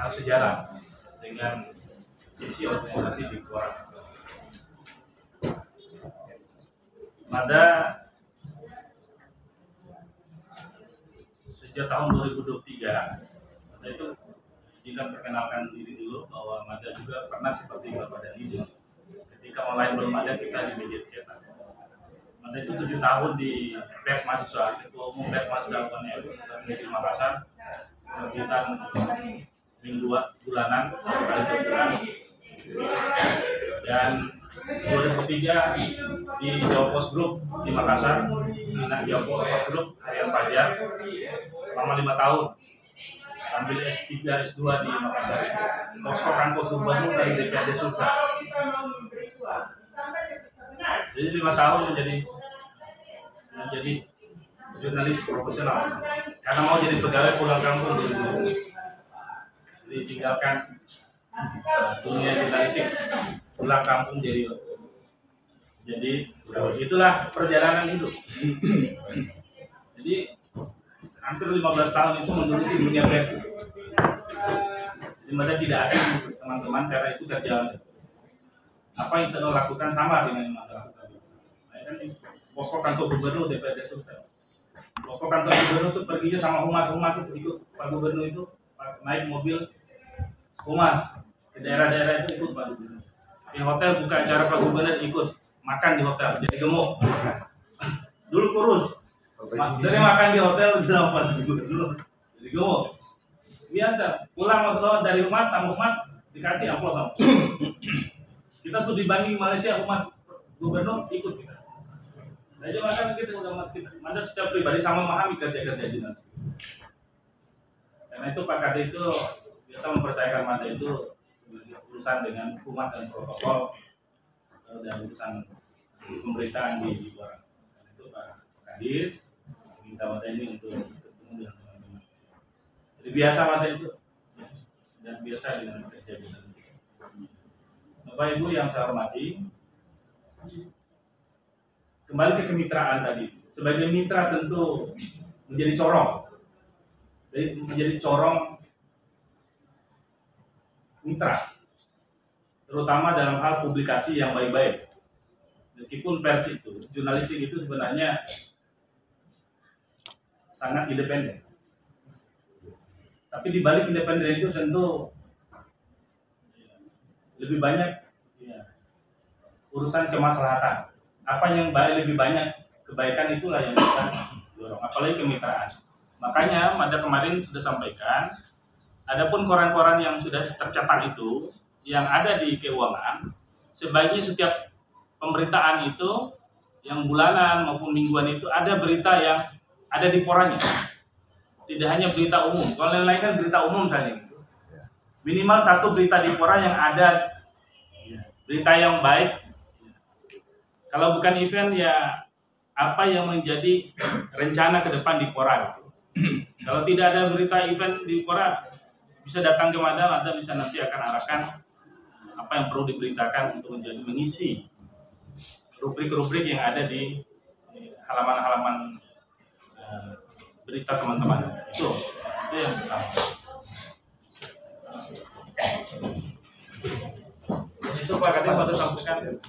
harus sejalan dengan visi organisasi di Quora. Mada sejak tahun 2023, Mada itu izinkan perkenalkan diri dulu bahwa Mada juga pernah seperti Bapak dan Ibu. Ketika online belum ada, kita di media cetak. Mada itu 7 tahun di PES Mahasiswa, Ketua Umum PES Mahasiswa UNM di Makassar, terbitan bulanan, kali 2 bulan. Dan 2003 di Jawa Post Group di Makassar, anak Jawa Post Group Harian Fajar selama 5 tahun sambil S3 S2 di Makassar, posko kantor gubernur dari DPRD Sulsel. Jadi 5 tahun menjadi jurnalis profesional karena mau jadi pegawai pulang kampung dulu. Jadi tinggalkan dunia jurnalistik, pulang kampung jadi itulah perjalanan hidup. Jadi hampir 15 tahun itu menduduki dunia kreatif. Jadi Mada tidak asing teman-teman karena itu kerja apa yang Teno lakukan sama dengan yang Mada lakukan. Nah, kan posko kantor gubernur DPRD Sulsel. Posko kantor gubernur itu perginya sama humas itu ikut Pak Gubernur itu naik mobil humas ke daerah-daerah itu ikut Pak Gubernur. Di hotel buka acara Pak Gubernur ikut makan di hotel jadi gemuk. Dulu kurus. Sering makan di hotel sama Pak Gubernur jadi gemuk. Biasa pulang waktu dari humas sama humas dikasih amplop sama. Kita studi banding Malaysia humas gubernur ikut kita. Jadi makanya kita Mada secara pribadi sama memahami kerja-kerja jurnalis. Karena itu Pak Kade itu biasa mempercayakan Mada itu sebagai urusan dengan humas dan protokol dan urusan pemberitaan di luar. Karena itu Pak Kadis minta Mada ini untuk ketemu dengan teman-teman. Jadi biasa Mada itu dan biasa dengan kerja jurnalis. Bapak Ibu yang saya hormati, kembali ke kemitraan tadi. Sebagai mitra tentu menjadi corong. Jadi menjadi corong mitra. Terutama dalam hal publikasi yang baik-baik. Meskipun pers itu, jurnalistik itu sebenarnya sangat independen. Tapi di balik independen itu tentu lebih banyak urusan kemaslahatan. Apa yang baik lebih banyak kebaikan itulah yang kita dorong, apalagi kemitraan. Makanya Mada kemarin sudah sampaikan, adapun koran-koran yang sudah tercetak itu yang ada di keuangan, sebaiknya setiap pemberitaan itu yang bulanan maupun mingguan itu ada berita yang ada di korannya. Tidak hanya berita umum. Kalau yang lain kan berita umum saja. Minimal satu berita di koran yang ada berita yang baik. Kalau bukan event ya apa yang menjadi rencana ke depan di koran. Kalau tidak ada berita event di koran, bisa datang ke Mada bisa nanti akan arahkan apa yang perlu diberitakan untuk menjadi mengisi rubrik-rubrik yang ada di halaman-halaman berita teman-teman. Itu yang pertama. Itu Pak Kadin pada sampaikan tadi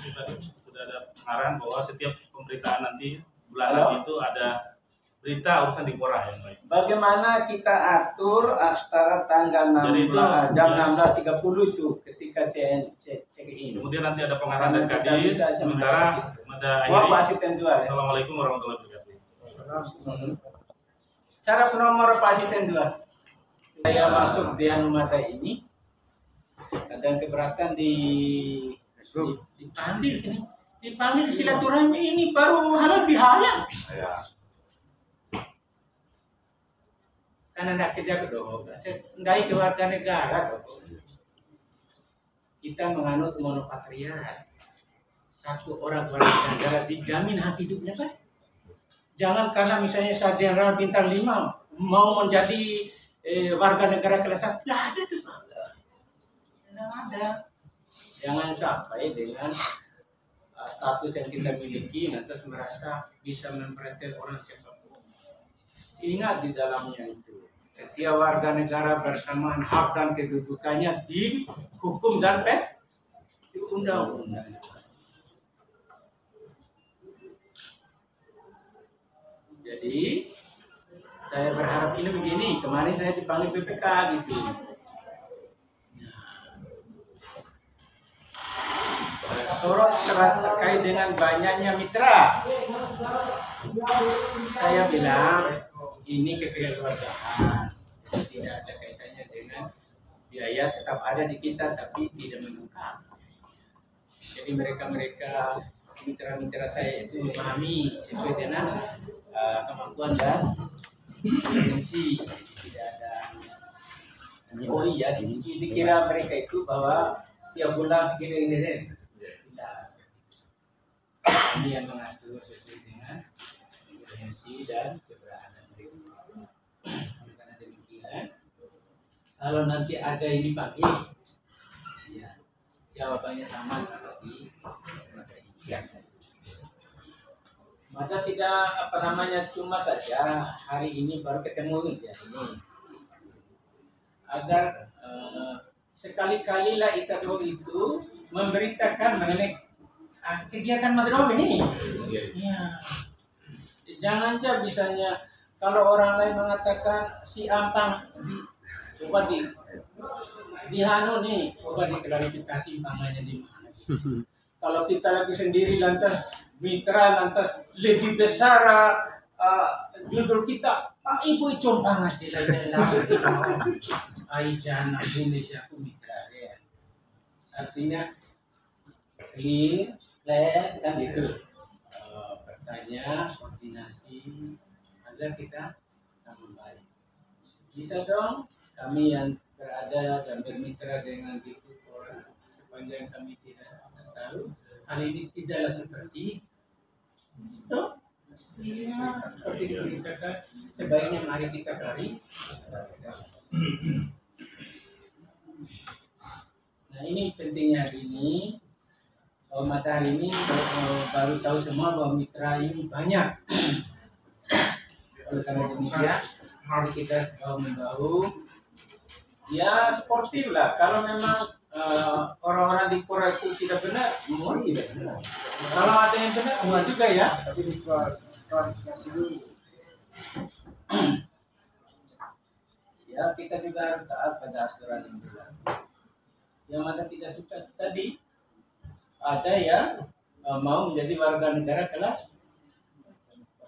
sudah ada arahan bahwa setiap pemberitaan nanti bulanan itu ada berita urusan di Quora yang baik. Bagaimana kita atur antara tanggal 16 jam 16.30 itu ketika check-in. Kemudian nanti ada pengarahan dan Kadis. Sementara Mada akhiri. Assalamualaikum warahmatullahi wabarakatuh. Cara penomor Pak Asisten 2. Saya masuk di Mada ini. Ada keberatan dipanggil ini. Dipanggil silaturahmi ini baru halal bihalal. Ya. Karena tidak kerja dong. Tidak ke warga negara dong. Kita menganut monopatriat. Satu orang warga negara dijamin hak hidupnya kan? Jangan karena misalnya saya jenderal bintang 5 mau menjadi warga negara kelas 1. Tidak ada tuh Pak. Tidak ada. Jangan sampai dengan status yang kita miliki lantas merasa bisa memperhatikan orang siapapun. Ingat di dalamnya itu setiap warga negara bersamaan hak dan kedudukannya di hukum dan di undang-undang. Jadi saya berharap ini begini, kemarin saya dipanggil PPK gitu. Sorot terkait dengan banyaknya mitra. Saya bilang ini kekeluargaan, tidak ada kaitannya dengan biaya, tetap ada di kita tapi tidak meningkat. Jadi mereka mitra-mitra saya itu memahami sesuai dengan kemampuan dan potensi. Tidak ada. Oh iya, dikira mereka itu bahwa tiap bulan segini ini. Tidak. Ini yang mengatur sesuai dengan potensi dan keberadaan mereka. Karena demikian, kalau nanti ada yang dipanggil, ya jawabannya sama seperti maka tidak cuma saja hari ini baru ketemu ya ini agar sekali-kalilah Itador itu memberitakan mengenai kegiatan Madrog ini. Ya. Jangan aja misalnya kalau orang lain mengatakan si Ampang coba dihanu nih, coba diklarifikasi namanya di mana. Kalau kita lagi sendiri lantas mitra lantas lebih besar judul kita ibu compang hati lain jana ini aku mitra ya. Artinya clear kan itu bertanya koordinasi agar kita sama baik. Bisa dong kami yang berada dan bermitra dengan itu orang sepanjang kami tidak tahu hal ini tidaklah seperti itu. Iya, seperti diberitakan sebaiknya mari kita cari. Nah ini pentingnya hari ini. Matahari ini baru tahu semua bahwa mitra ini banyak. Oleh karena demikian, mari kita membahu. Ya sportif lah. Kalau memang orang-orang di Pura itu tidak benar, semua tidak benar. Kalau ada yang benar, semua juga ya. Tapi diklarifikasi dulu. Ya kita juga harus taat pada aturan yang berlaku. Yang mana tidak suka tadi ada yang mau menjadi warga negara kelas.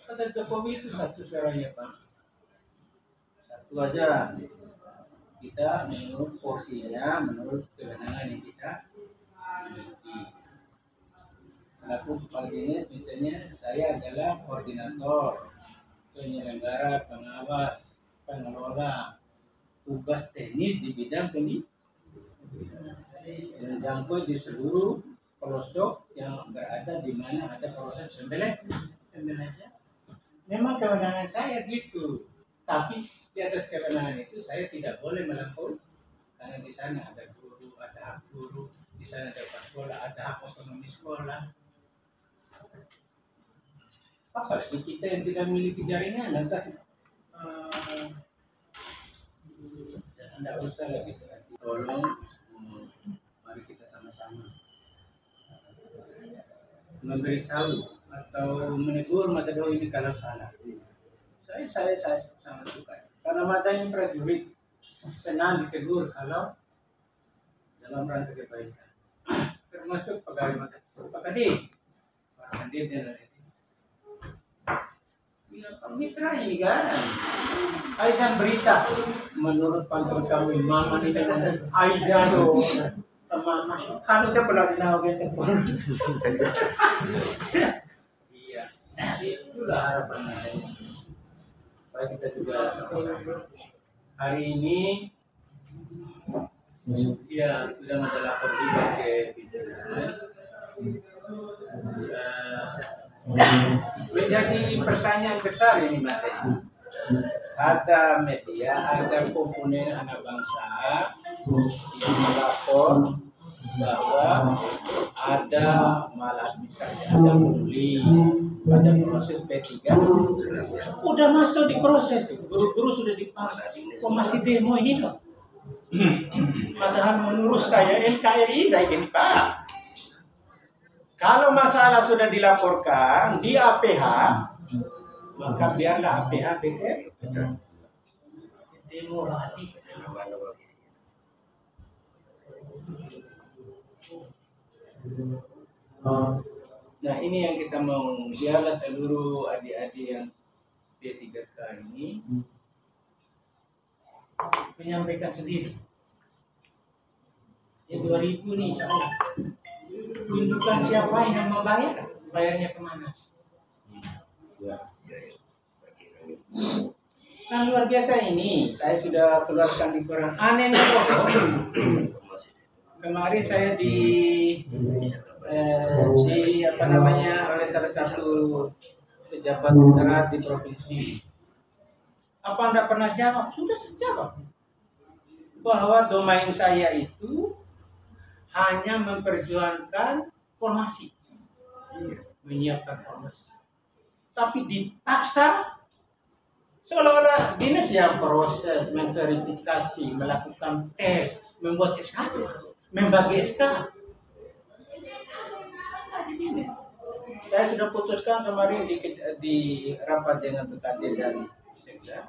Kata Jokowi itu satu suaranya Pak. Satu aja. Kita menurut porsinya, menurut kewenangan yang kita miliki. Selaku kepala dinas, misalnya saya adalah koordinator, penyelenggara, pengawas, pengelola, tugas teknis di bidang pendidikan, menjangkau di seluruh pelosok yang berada di mana ada proses pembelajaran. Memang kewenangan saya gitu, tapi di atas kewenangan itu saya tidak boleh melampaui karena di sana ada guru, ada hak guru, di sana ada sekolah, ada hak otonomi sekolah. Apalagi kita yang tidak memiliki jaringan, lantas tidak usah lagi tolong, mari kita sama-sama memberitahu atau menegur Matador ini kalau salah. Saya sangat suka. Karena mata ini prajurit senang ditegur kalau dalam rangka kebaikan. Termasuk pegawai mata. Pak Kadis, Pak Kadis dan lain-lain. Ya, mitra ini kan. Aizan berita. Menurut pantauan kami, mama ini dengan Aizan loh. Mama, kamu coba pernah dinawagin sepuluh. Iya, itulah harapan saya. Supaya kita juga sama-sama. Hari ini ya sudah masalah juga ke menjadi pertanyaan besar ini materi. Ada media, ada komponen anak bangsa yang melapor bahwa ada maladministrasi, ada pungli, ada proses P3, udah masuk di proses tuh, guru-guru sudah dipanggil, kok masih demo ini dong? Padahal menurut saya NKRI kayak gini Pak. Kalau masalah sudah dilaporkan di APH, maka biarlah APH BPF demo lagi. Nah ini yang kita mau, biarlah seluruh adik-adik yang P3K ini menyampaikan sendiri. Ya 2000 nih, insya-Allah. Tunjukkan siapa yang membayar, bayarnya kemana? Kan luar biasa ini, saya sudah keluarkan di koran. Anehnya kok, kemarin saya apa namanya oleh salah satu pejabat darat di provinsi. Apa Anda pernah jawab? Sudah saya jawab bahwa domain saya itu hanya memperjuangkan formasi, menyiapkan formasi. Tapi dipaksa seolah-olah dinas yang proses, memverifikasi, melakukan tes, membuat SK, membagi SK. Saya sudah putuskan kemarin di rapat dengan BKD dan Sekda,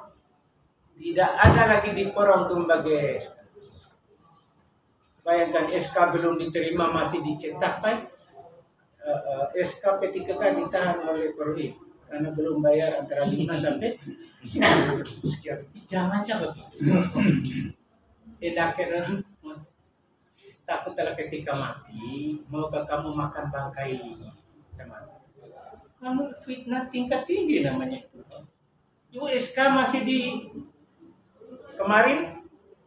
tidak ada lagi diporong untuk membagi SK. Bayangkan SK belum diterima masih dicetak Pak. SK P3K ditahan oleh Perwi karena belum bayar antara 5 sampai sekian. Jangan begitu. Enaknya takutlah ketika mati, maukah kamu makan bangkai teman? Kamu fitnah tingkat tinggi namanya itu. SK masih di kemarin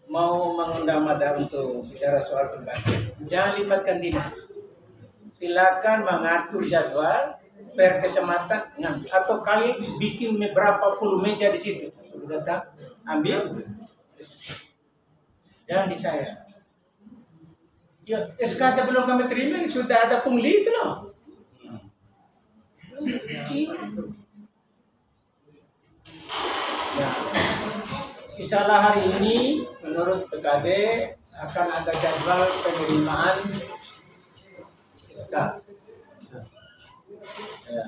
mau mengundang Madar untuk bicara soal pembagian. Jangan libatkan dinas. Silakan mengatur jadwal per kecamatan atau kali bikin berapa puluh meja di situ. Sudah datang, ambil. Jangan di saya. Ya, SK aja belum kami terima, sudah ada pungli itu loh. Ya. Insyaallah hari ini menurut PKD akan ada jadwal penerimaan SK. Ya,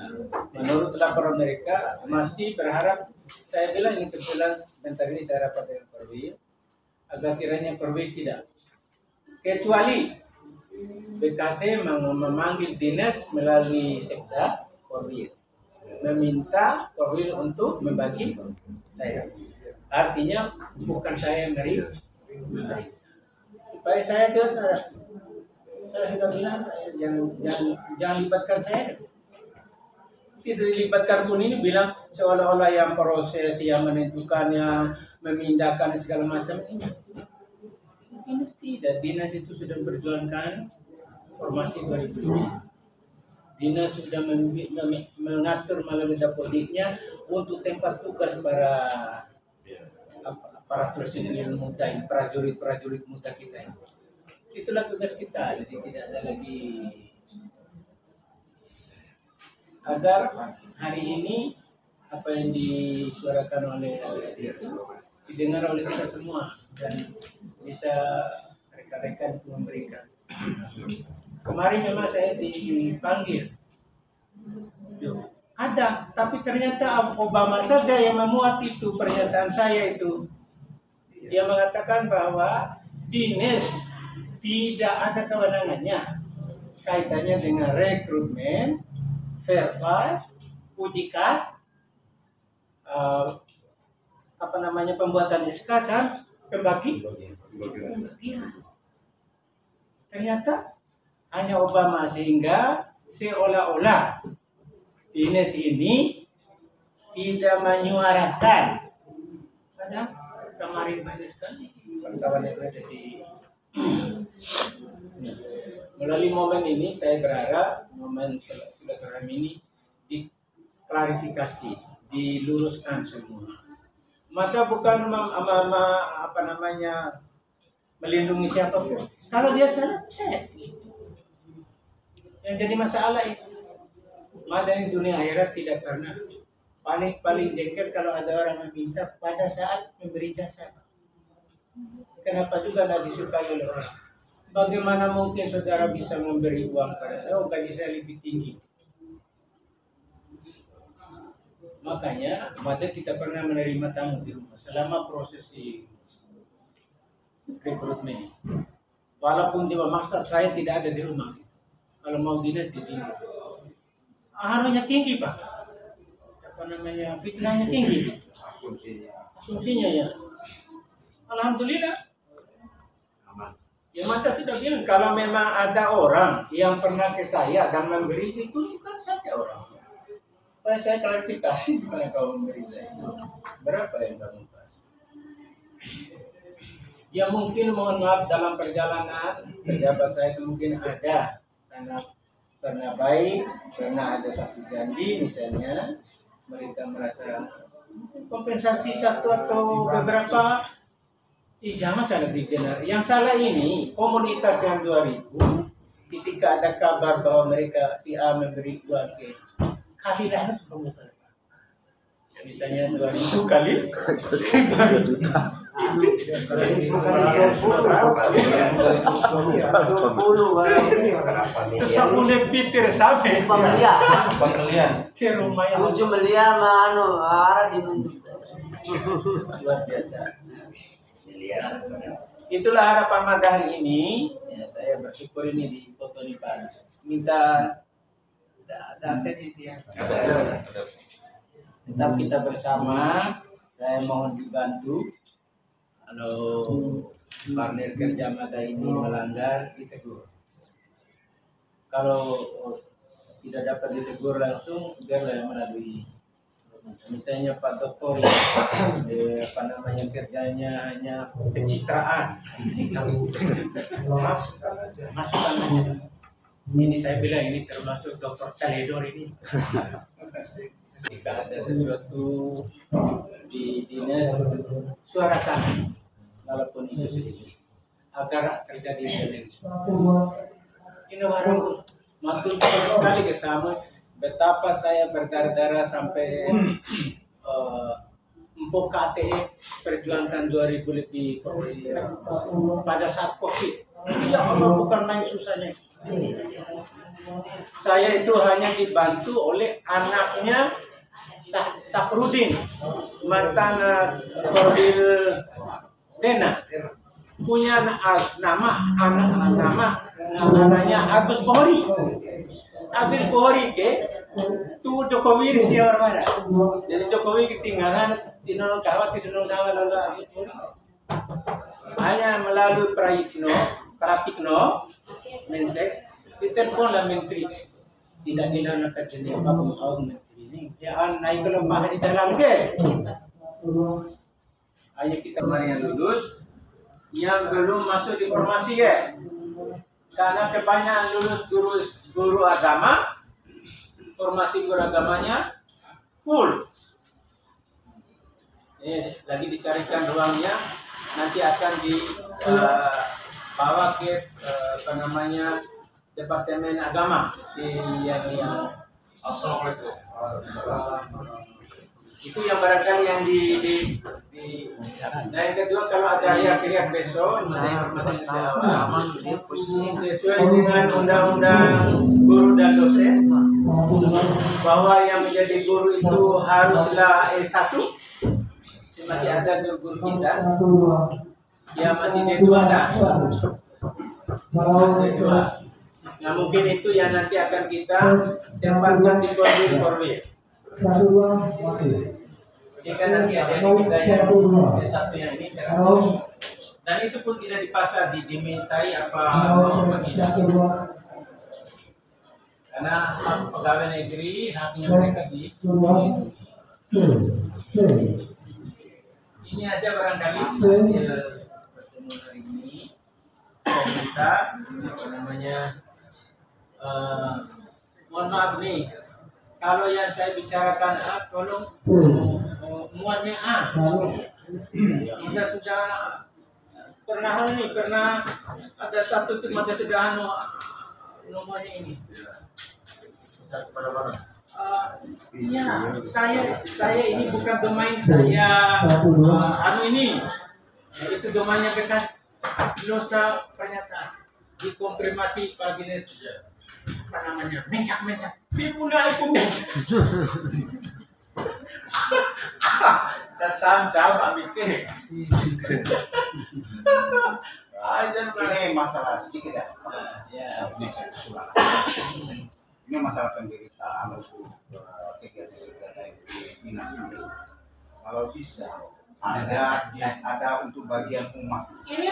menurut laporan mereka masih berharap, saya bilang ini kebetulan bentar ini saya rapat dengan Perwi, agar kiranya Perwi tidak, kecuali BKD memanggil dinas melalui Sekda Perwi, meminta Perwi untuk membagi saya. Artinya bukan saya yang ngeri, supaya saya sudah bilang jangan libatkan saya. Tidak dilibatkan pun ini bilang seolah-olah yang proses, yang menentukannya, memindahkan segala macam ini tidak. Dinas itu sudah berjuangkan formasi 2005. Dinas sudah mengatur melalui dapodiknya untuk tempat tugas para sipil muda, prajurit muda kita ini. Itulah tugas kita, jadi tidak ada lagi. Agar hari ini apa yang disuarakan oleh itu didengar oleh kita semua dan bisa rekan-rekan itu memberikan. Kemarin memang saya dipanggil, ada, tapi ternyata Obama saja yang memuat itu pernyataan saya itu. Dia mengatakan bahwa dinas tidak ada kewenangannya kaitannya dengan rekrutmen, verify, ujikan, pembuatan SK dan pembagian. Ternyata hanya Obama, sehingga seolah-olah dinas ini tidak menyuarakan. Padahal kemarin banyak sekali wartawan yang ada di melalui momen ini. Saya berharap momen silaturahmi ini diklarifikasi, diluruskan semua. Maka bukan melindungi siapapun, Kalau dia salah, cek. Yang jadi masalah itu, madani dunia akhirat tidak pernah. Paling jengkel kalau ada orang meminta pada saat memberi jasa. Kenapa juga tidak disukai oleh orang? Bagaimana mungkin saudara bisa memberi uang pada saya? Oh, gaji saya lebih tinggi. Makanya, maka kita pernah menerima tamu di rumah selama prosesi rekrutmen. Walaupun dia memaksa saya tidak ada di rumah. Kalau mau dinas di dinas. Harusnya tinggi, Pak. Apa namanya? Fitnahnya tinggi. Asumsinya ya. Alhamdulillah. Ya masa sudah bilang kalau memang ada orang yang pernah ke saya dan memberi itu bukan saja orang. Saya klarifikasi gimana kau memberi saya. Berapa yang kamu kasih? Ya mungkin mohon maaf dalam perjalanan pejabat saya itu mungkin ada karena baik, karena ada satu janji misalnya mereka merasa kompensasi satu atau beberapa. Jangan salah di general. Yang salah ini komunitas yang 2000 ketika ada kabar bahwa mereka si A memberi uang ke kali lah komunitas. Misalnya 2000 kali 2 juta. Sepuluh Peter sampai pembelian 7 miliar mano arah dinuntut luar biasa. Itulah harapan Madahar ini. Ya, saya bersyukur ini di foto nih Pak. Minta ada absen itu ya. Tetap kita bersama. Saya mohon dibantu. Kalau partner kerja Madahar ini melanggar, ditegur. Kalau tidak dapat ditegur langsung, biarlah melalui. Misalnya Pak Doktor apa namanya kerjanya hanya pencitraan, masukkan aja. Ini saya bilang ini termasuk Dokter Teledor ini. Jika ada sesuatu di dinas, suarakan walaupun itu sedikit agar terjadi sinergi. Ini orang makin sekali kesama. Betapa saya berdarah-darah sampai empuk KTE perjuangkan 2000 lebih pada saat COVID. Ya Allah bukan main susahnya. Saya itu hanya dibantu oleh anaknya Safrudin, mantan Korbil Dena, punya namanya Agus Bohri. Agus Bohri ke tu Jokowi di siapa? Jadi Jokowi ketinggalan tinol kawat tinol kawat lalu Agus Bohri. Hanya melalui Pratikno, Mensek, ditelepon menteri. Tidak dilakukan jenis apa menteri ini. Ya naik ke lembah di dalam ke. Ayo kita kemarin yang lulus, yang belum masuk di formasi ya. Karena kebanyakan lulus guru agama, formasi guru agamanya full. Lagi dicarikan ruangnya, nanti akan dibawa ke Departemen Agama di yang Assalamualaikum. itu yang barangkali yang nah yang kedua kalau ada riak-riak besok informasi awal sesuai dengan undang-undang guru dan dosen bahwa yang menjadi guru itu haruslah S1. Masih ada guru-guru kita ya masih D2 dah. D2. Nah mungkin itu yang nanti akan kita tempatkan di korwil. Jika nanti ada kita yang S1 yang ini teratur dan itu pun tidak dipasar dimintai apa karena pegawai negeri haknya mereka di ini aja barangkali saya bertemu hari ini kita apa namanya mohon maaf nih kalau yang saya bicarakan A, tolong muatnya A. Kita sudah pernah ada satu tim ada sudah nomornya ini. Iya, saya ini bukan domain saya. Ini itu domainnya bekas dosa pernyataan dikonfirmasi Pak Gines apa namanya mencak dimulai itu sama mikir. Ini masalah sedikit ya. Ini masalah pemberitaan untuk kegiatan dinas ini. Kalau bisa ada untuk bagian umat. Ini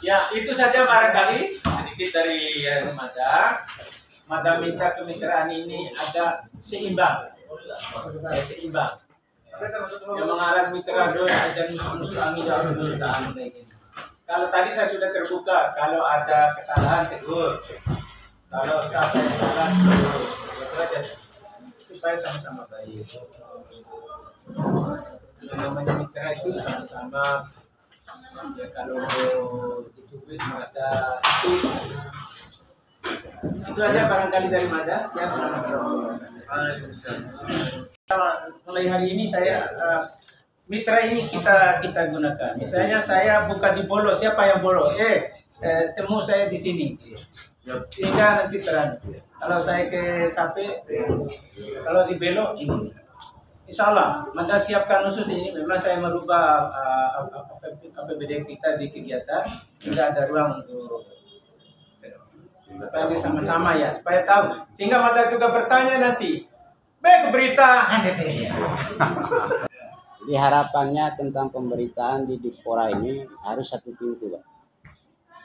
ya itu saja barangkali sedikit dari Mada minta kemitraan ini ada seimbang. Yang mengarah mitra doa dan musuh angin dan kayak gini. Kalau tadi saya sudah terbuka, kalau ada kesalahan tegur, kalau saya salah tegur, itu aja supaya sama-sama baik. Namanya mitra itu sama-sama. Ya kalau dicubit merasa itu aja barangkali dari Mada. Mulai hari ini saya mitra ini kita gunakan. Misalnya saya buka di Bolo, siapa yang Bolo? Temu saya di sini. Sehingga nanti terang. Kalau saya ke Sape, kalau di Belo ini. Insya Allah, Mada siapkan khusus ini. Memang saya merubah APBD kita di kegiatan. Tidak ada ruang untuk supaya sama-sama ya, supaya tahu. Sehingga Mada juga bertanya nanti. Baik berita. Jadi harapannya tentang pemberitaan di Dipora ini harus satu pintu, Pak.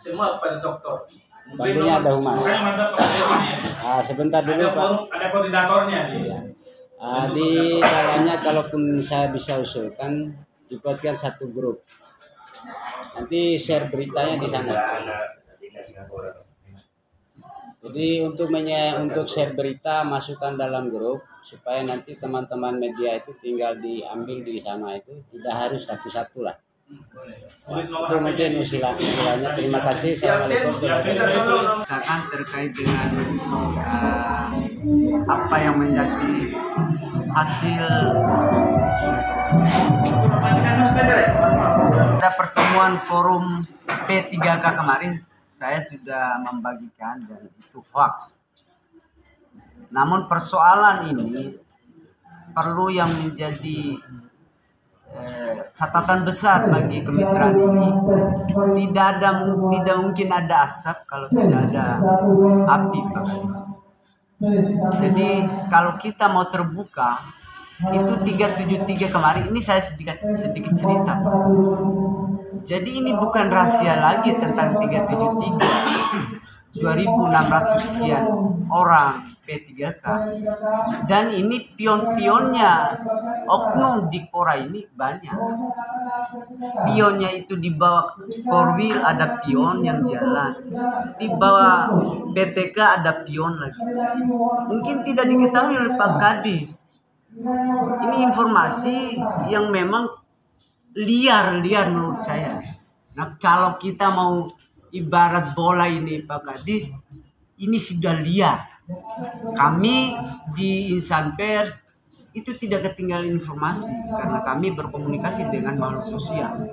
Semua pada dokter. Tentunya ada humas. Makanya mantap Pak ini. Sebentar dulu, Pak. Ada koordinatornya nih. Ya. Di dalamnya kalaupun saya bisa usulkan dibuatkan satu grup. Nanti share beritanya di sana. Jadi untuk share berita masukkan dalam grup supaya nanti teman-teman media itu tinggal diambil di sana, itu tidak harus satu-satu lah. Itu mungkin usulannya. Terima kasih. Assalamualaikum warahmatullahi wabarakatuh. Katakan terkait dengan apa yang menjadi hasil pada pertemuan forum P3K kemarin. Saya sudah membagikan dan itu hoax. Namun persoalan ini perlu yang menjadi catatan besar bagi kemitraan ini. Tidak mungkin ada asap kalau tidak ada api, Pak Kadis. Jadi kalau kita mau terbuka, itu 373 kemarin ini saya sedikit cerita. Jadi ini bukan rahasia lagi tentang 373, 2.600 sekian orang P3K. Dan ini pion-pionnya oknum Dipora ini banyak. Pionnya itu di bawah Korwil ada pion yang jalan. Di bawah PTK ada pion lagi. Mungkin tidak diketahui oleh Pak Kadis. Ini informasi yang memang liar menurut saya. Nah, kalau kita mau ibarat bola ini Pak Kadis, ini sudah liar. Kami di insan pers itu tidak ketinggalan informasi karena kami berkomunikasi dengan makhluk sosial.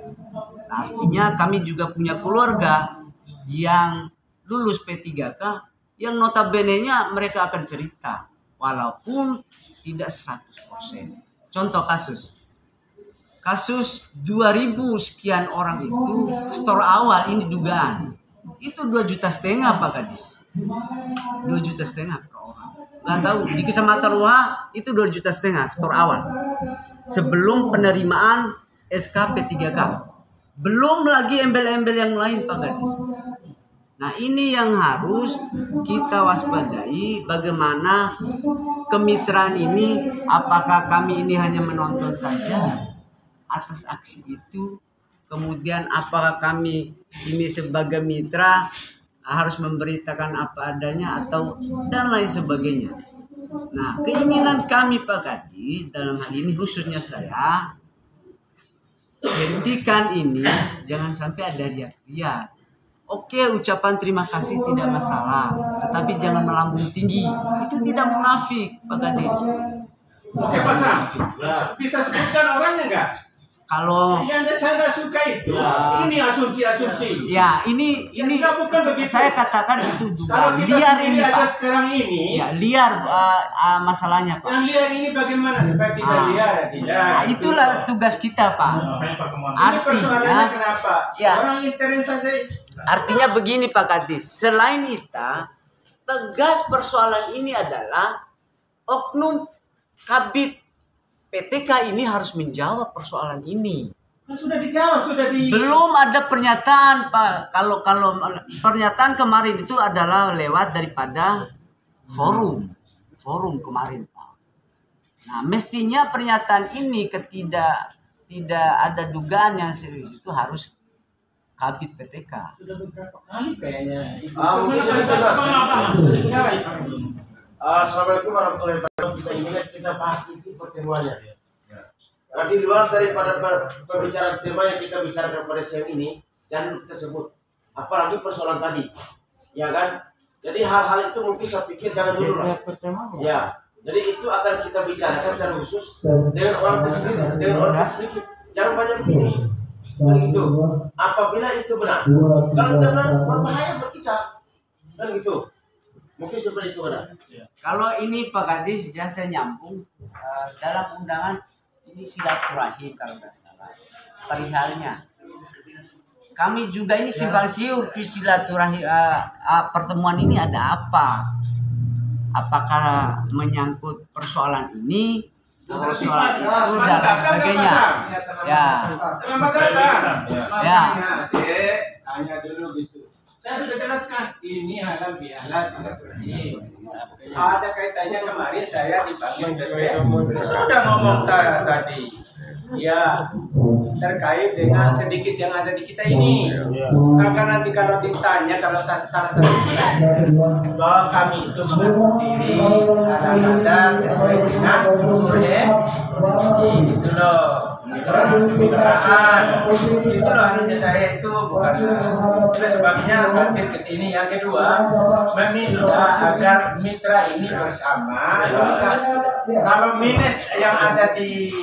Nah, artinya kami juga punya keluarga yang lulus P3K yang notabene-nya mereka akan cerita walaupun tidak 100%. Contoh kasus 2.000 sekian orang itu store awal ini dugaan itu 2,5 juta Pak Kadis, 2,5 juta per orang. Nggak tahu di Kecamatan Ruha itu 2,5 juta store awal sebelum penerimaan SK P3K, belum lagi embel-embel yang lain Pak Kadis. Nah ini yang harus kita waspadai, bagaimana kemitraan ini, apakah kami ini hanya menonton saja atas aksi itu, kemudian apakah kami ini sebagai mitra harus memberitakan apa adanya atau dan lain sebagainya. Nah, keinginan kami Pak Kadis dalam hal ini khususnya saya, hentikan ini, jangan sampai ada riak-riak. Oke, ucapan terima kasih tidak masalah, tetapi jangan melambung tinggi. Itu tidak munafik Pak Kadis. Oke Pak Sam, bisa sebutkan orangnya nggak? Kalau Yang saya nggak suka itu, ini asumsi-asumsi. ya ini Ya, bukan begitu. saya katakan itu Kalau juga kita liar sendiri ini aja Pak. sekarang ini, Ya liar masalahnya Pak. yang liar ini bagaimana supaya tidak liar ya tidak? Nah, itulah tugas kita Pak. Makanya pertemuan Ini persoalannya Artinya, kenapa? ya. Orang intern saja. artinya begini Pak Kadis. Selain itu, tegas persoalan ini adalah oknum Kabid PTK ini harus menjawab persoalan ini. Kan sudah dijawab, sudah di. Belum ada pernyataan Pak. Kalau pernyataan kemarin itu adalah lewat daripada forum kemarin Pak. Nah, mestinya pernyataan ini tidak ada dugaan yang serius itu harus Kabid PTK. Sudah beberapa kali kayaknya. Mungkin saya tegas. Assalamualaikum warahmatullahi wabarakatuh. Kita bahas itu pertemuannya. Karena di luar daripada pembicaraan tema yang kita bicarakan pada siang ini, jangan kita sebut. Apalagi persoalan tadi, ya kan? Jadi hal-hal itu mungkin saya pikir jangan dulu lah. Ya, jadi itu akan kita bicarakan secara khusus dengan orang tersebut, Jangan banyak begini. Begitu. Apabila itu benar, kalau tidak benar berbahaya buat kita, kan gitu. Mungkin seperti itu benar. Kalau ini Pak Kadis ya saya nyambung dalam undangan ini silaturahim kalau nggak salah perihalnya. Kami juga ini simpang siur silaturahim pertemuan ini ada apa? Apakah menyangkut persoalan ini, persoalan itu dan sebagainya? Ya. Selamat datang. Ya. Dek, tanya dulu gitu. Saya sudah jelaskan ini halal bihalal silaturahim. Ada kaitannya kemarin saya dipanggil BPN. Sudah ngomong tadi. Ya, terkait dengan sedikit yang ada di kita ini. Karena nanti kalau ditanya kalau salah satu bahwa kami itu mengaku diri ada sesuai dengan proyek itu loh. Kemitraan itu loh harusnya saya itu bukan itu sebabnya hadir ke sini. Yang kedua meminta agar mitra ini bersama kalau minus yang ada di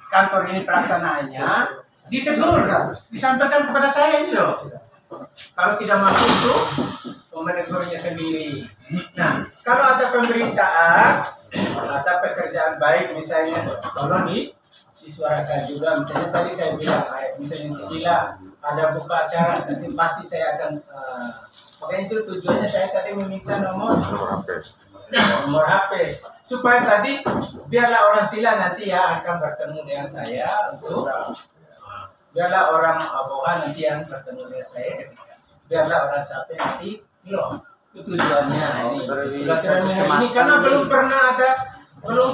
kantor ini pelaksanaannya ditegur, disampaikan kepada saya ini loh. Kalau tidak mampu itu menegurnya sendiri. Nah, kalau ada pemberitaan, ada pekerjaan baik misalnya, tolong disuarakan juga. Misalnya tadi saya bilang, misalnya di Sila ada buka acara, nanti pasti saya akan. Makanya itu tujuannya saya tadi meminta nomor HP supaya tadi biarlah orang Sila nanti ya akan bertemu dengan saya untuk biarlah orang Aboha nanti yang bertemu dengan saya, biarlah orang Sape nanti loh. Itu tujuannya ini karena belum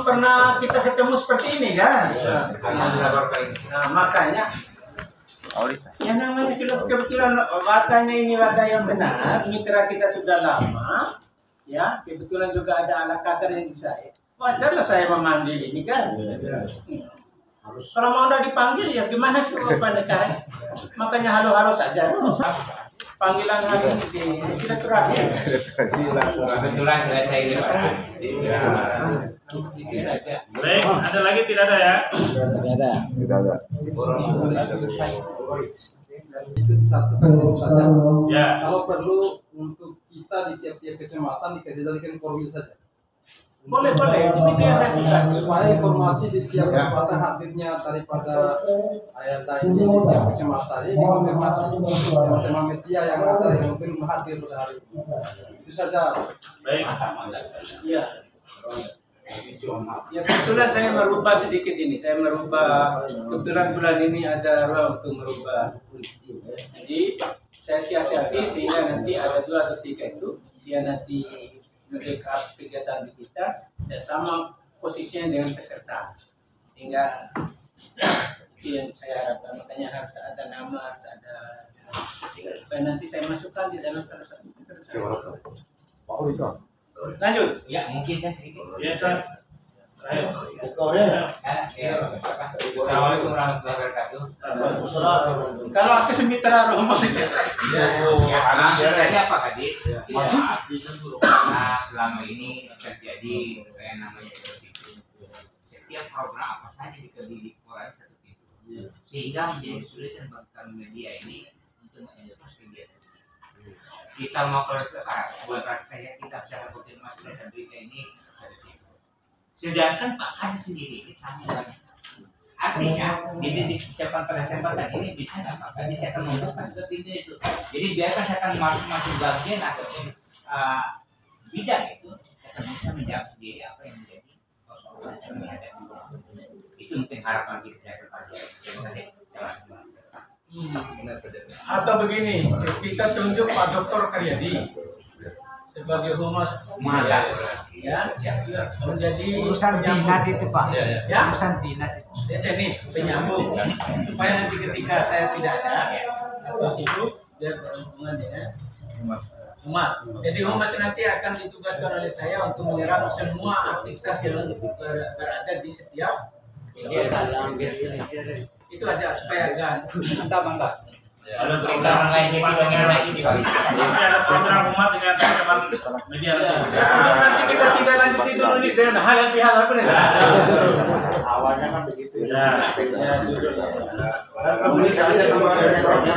pernah kita ketemu seperti ini kan. Nah makanya ya namanya kebetulan watanya ini wata yang benar, mitra kita sudah lama. Ya, kebetulan juga ada ala kader yang di saya. Wajarlah saya memanggil ini kan. Kalau mau udah dipanggil ya gimana caranya? Makanya halo-halo saja. Panggilan hari ini silaturahim. Kebetulan saya ini Pak. Baik, ada lagi tidak ada ya? Tidak ada. Itu satu forum saja. Ya. Kalau perlu untuk kita di tiap-tiap kecamatan dijadikan formil saja. Boleh, itu yang saya suka. Supaya informasi di tiap kecamatan hadirnya daripada ayat ini di tiap kecamatan ini dikonfirmasi teman-teman media yang ada yang mungkin hadir pada hari ini. Itu saja. Baik. Iya. Ya kebetulan saya merubah sedikit ini. Saya merubah kebetulan bulan ini ada ruang untuk merubah. Jadi saya siasati sehingga nanti ada 2 atau 3 itu dia nanti membackup kegiatan di kita dan sama posisinya dengan peserta sehingga itu yang saya harapkan. Makanya harus ada nama, harus ada supaya nanti saya masukkan di dalam salah satu Lanjut. Ya mungkin saya sedikit. Ya, San. Ayo. Assalamualaikum warahmatullahi wabarakatuh. Kalau aku semitra rumah saja. Jadi apa Kadis? Nah, selama ini terjadi kayak namanya seperti itu. Setiap program apa saja dikebiri orang seperti itu, sehingga menjadi sulit dan bagi media ini untuk mengekspresi kegiatan. Kita mau keluar buat prakteknya kita bisa konfirmasi dan berita ini. Sedangkan Pak Kadis sendiri kita artinya disiapkan pada kesempatan ini bisa nggak Pak Kadis akan membuka seperti itu. Jadi biarkan saya akan masuk bagian ataupun bidang itu akan bisa menjawab sendiri apa yang menjadi persoalan yang menghadapi. Itu mungkin harapan kita ke depan. Terima kasih. Atau begini, kita tunjuk Pak Dr. Karyadi sebagai humas Malah. ya, menjadi Urusan dinas itu Pak. Ya. Urusan dinas itu. ini penyambung supaya nanti ketika saya tidak ada atau sibuk dia berhubungan dengan umat. Jadi humas nanti akan ditugaskan oleh saya untuk menyerap semua aktivitas yang berada di setiap itu aja supaya mantap. Kalau berita orang lain itu bagaimana ini? Nanti ada program umat dengan teman-teman media nanti. Nanti kita tidak lanjut itu dulu nih dengan hal yang pihak apa nih? Awalnya kan begitu. Ya. Kemudian